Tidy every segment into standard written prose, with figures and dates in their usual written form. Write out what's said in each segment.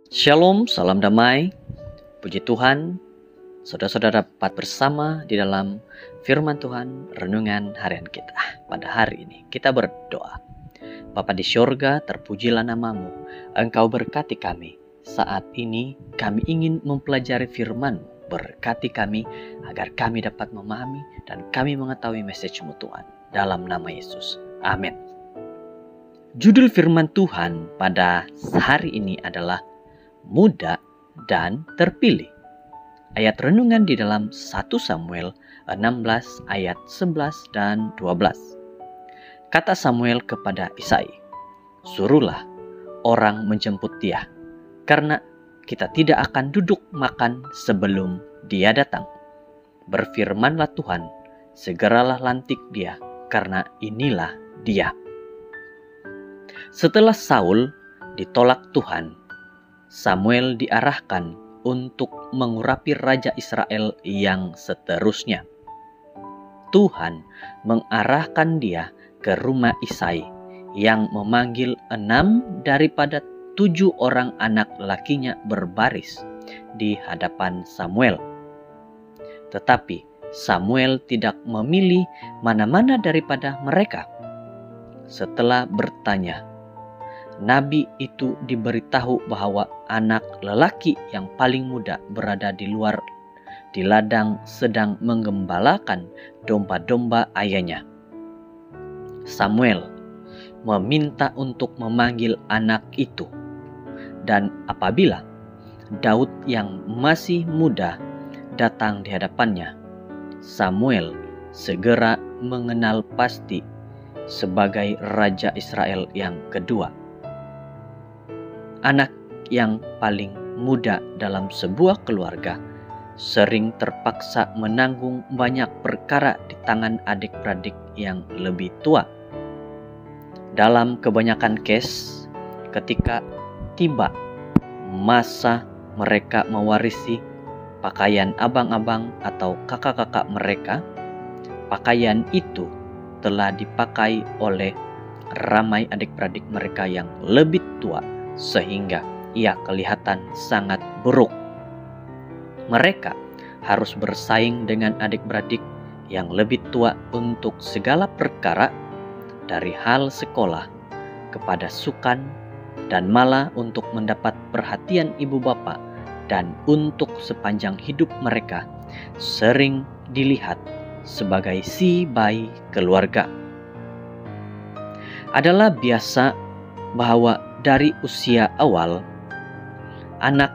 Shalom, salam damai. Puji Tuhan, saudara-saudara dapat bersama di dalam firman Tuhan renungan harian kita. Pada hari ini kita berdoa. Bapa di syurga, terpujilah namamu. Engkau berkati kami. Saat ini kami ingin mempelajari firman-Mu. Berkati kami agar kami dapat memahami dan kami mengetahui message-Mu Tuhan. Dalam nama Yesus. Amin. Judul firman Tuhan pada hari ini adalah muda dan terpilih. Ayat renungan di dalam 1 Samuel 16 ayat 11 dan 12. Kata Samuel kepada Isai, "Suruhlah orang menjemput dia, karena kita tidak akan duduk makan sebelum dia datang. Berfirmanlah Tuhan, segeralah lantik dia, karena inilah dia." Setelah Saul ditolak Tuhan, Samuel diarahkan untuk mengurapi Raja Israel yang seterusnya. Tuhan mengarahkan dia ke rumah Isai yang memanggil 6 daripada 7 orang anak lakinya berbaris di hadapan Samuel. Tetapi Samuel tidak memilih mana-mana daripada mereka. Setelah bertanya, Nabi itu diberitahu bahwa anak lelaki yang paling muda berada di luar di ladang sedang menggembalakan domba-domba ayahnya. Samuel meminta untuk memanggil anak itu, dan apabila Daud yang masih muda datang di hadapannya, Samuel segera mengenal pasti sebagai Raja Israel yang kedua. Anak yang paling muda dalam sebuah keluarga sering terpaksa menanggung banyak perkara di tangan adik-beradik yang lebih tua. Dalam kebanyakan case, ketika tiba masa mereka mewarisi pakaian abang-abang atau kakak-kakak mereka, pakaian itu telah dipakai oleh ramai adik-beradik mereka yang lebih tua, sehingga ia kelihatan sangat buruk. Mereka harus bersaing dengan adik-beradik yang lebih tua untuk segala perkara, dari hal sekolah kepada sukan, dan malah untuk mendapat perhatian ibu bapa, dan untuk sepanjang hidup mereka sering dilihat sebagai si bayi keluarga. Adalah biasa bahwa dari usia awal, anak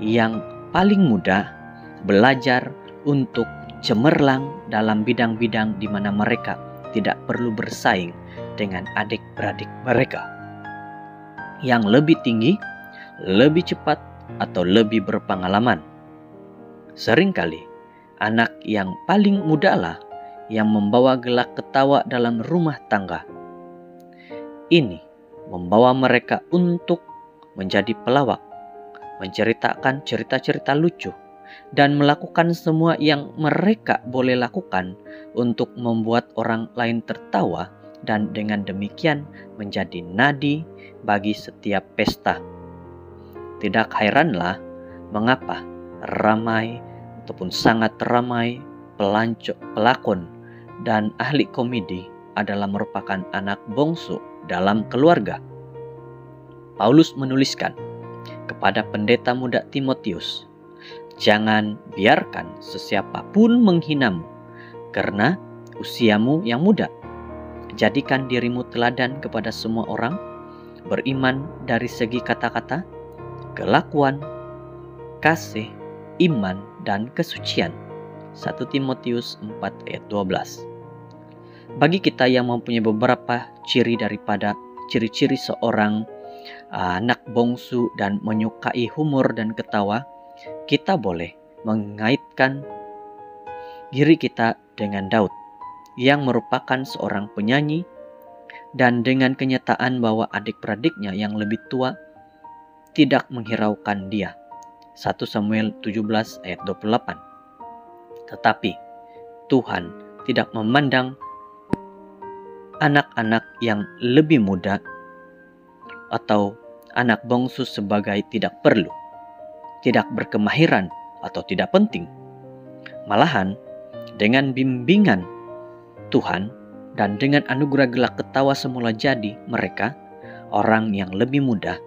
yang paling muda belajar untuk cemerlang dalam bidang-bidang di mana mereka tidak perlu bersaing dengan adik-beradik mereka yang lebih tinggi, lebih cepat, atau lebih berpengalaman. Seringkali anak yang paling muda lah yang membawa gelak ketawa dalam rumah tangga. Ini membawa mereka untuk menjadi pelawak, menceritakan cerita-cerita lucu, dan melakukan semua yang mereka boleh lakukan untuk membuat orang lain tertawa, dan dengan demikian menjadi nadi bagi setiap pesta. Tidak heranlah mengapa ramai ataupun sangat ramai pelakon dan ahli komedi adalah merupakan anak bungsu dalam keluarga. Paulus menuliskan kepada pendeta muda Timotius, "Jangan biarkan sesiapapun menghinamu karena usiamu yang muda. Jadikan dirimu teladan kepada semua orang, beriman dari segi kata-kata, kelakuan, kasih, iman, dan kesucian." 1 Timotius 4 ayat 12. Bagi kita yang mempunyai beberapa ciri daripada ciri-ciri seorang anak bungsu dan menyukai humor dan ketawa, kita boleh mengaitkan diri kita dengan Daud yang merupakan seorang penyanyi, dan dengan kenyataan bahwa adik-beradiknya yang lebih tua tidak menghiraukan dia. 1 Samuel 17 ayat 28. Tetapi Tuhan tidak memandang anak-anak yang lebih muda atau anak bungsu sebagai tidak perlu. tidak berkemahiran atau tidak penting. Malahan, dengan bimbingan Tuhan dan dengan anugerah gelak ketawa semula jadi mereka, orang yang lebih mudah,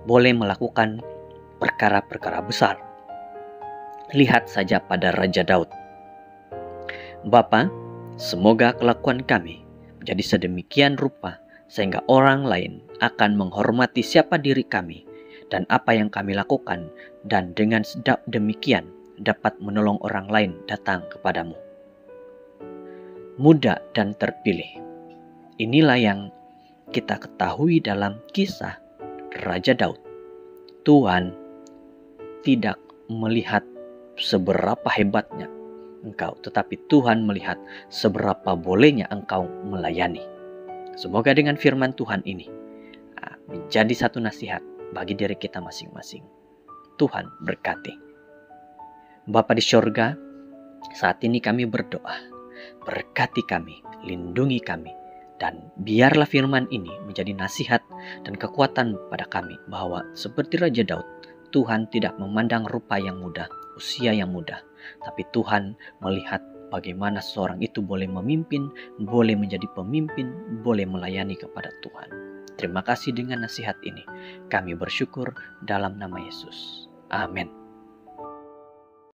boleh melakukan perkara-perkara besar. Lihat saja pada Raja Daud. Bapa, semoga kelakuan kami menjadi sedemikian rupa sehingga orang lain akan menghormati siapa diri kami dan apa yang kami lakukan, dan dengan demikian dapat menolong orang lain datang kepadamu. Muda dan terpilih. Inilah yang kita ketahui dalam kisah Raja Daud. Tuhan tidak melihat seberapa hebatnya engkau, tetapi Tuhan melihat seberapa bolehnya engkau melayani. Semoga dengan firman Tuhan ini menjadi satu nasihat bagi diri kita masing-masing. Tuhan berkati. Bapa di sorga, saat ini kami berdoa. Berkati kami, lindungi kami, dan biarlah firman ini menjadi nasihat dan kekuatan pada kami bahwa seperti Raja Daud, Tuhan tidak memandang rupa yang mudah, usia yang mudah, tapi Tuhan melihat bagaimana seorang itu boleh memimpin, boleh menjadi pemimpin, boleh melayani kepada Tuhan. Terima kasih dengan nasihat ini. Kami bersyukur dalam nama Yesus. Amin.